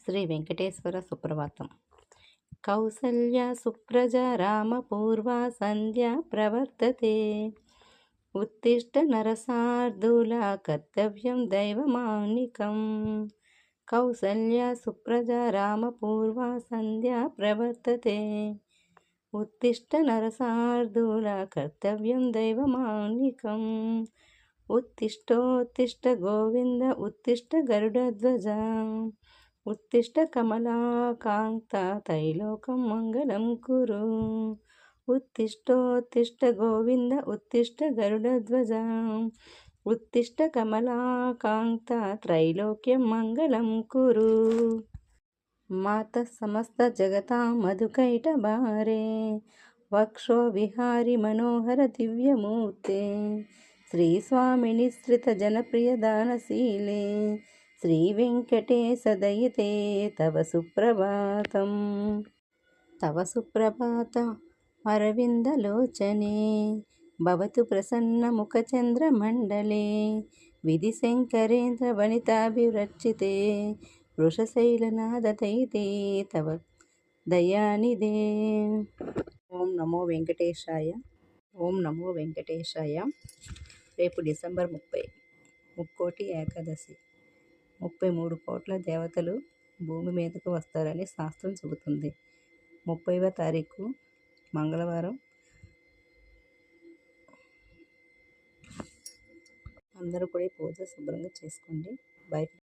శ్రీ వెంకటేశ్వర సుప్రభాతం. కౌసల్య సుప్రజ రామపూర్వా సంధ్యా ప్రవర్తతే. ఉత్తిష్ట నరసార్దూల కర్తవ్యం దైవమానికం. కౌసల్య సుప్రజ రామపూర్వా సంధ్యా ప్రవర్తతే. ఉత్తిష్ట నరసార్దూల కర్తవ్యం దైవమానికం. ఉత్తిష్టోత్తిష్ట గోవింద ఉత్తిష్ట గరుడధ్వజ. ఉత్తిష్ట కమలాకాంత తైలోకం మంగళం కురు. ఉత్తిష్టోత్తిష్ట గోవింద ఉత్తిష్ట గరుడధ్వజ. ఉత్తిష్ట కమలాకాంత త్రైలోక్యం మంగళం కురు. మాత సమస్త జగతాం మధుకైటభారే. వక్షో విహారి మనోహర దివ్యమూర్తే. శ్రీ స్వామి నిశ్రిత జనప్రియ దానశీలే. శ్రీ వెంకటేశ దయితే తవ సుప్రభాతం. తవ సుప్రభాత అరవిందలోచనే. భవతు ప్రసన్న ముఖచంద్రమండలే. విధి శంకరేంద్ర వనితాభివర్చితే. వృషశైలనాద దయితే తవ దయానిదే. ఓం నమో వెంకటేశాయ. ఓం నమో వెంకటేశాయ. రేపు డిసెంబర్ 30 ముక్కోటి ఏకాదశి. 33 కోట్ల దేవతలు భూమి మీదకు వస్తారని శాస్త్రం చెబుతుంది. 30వ తారీఖు మంగళవారం. అందరూ కూడా పూజ శుభ్రంగా చేసుకోండి. బై.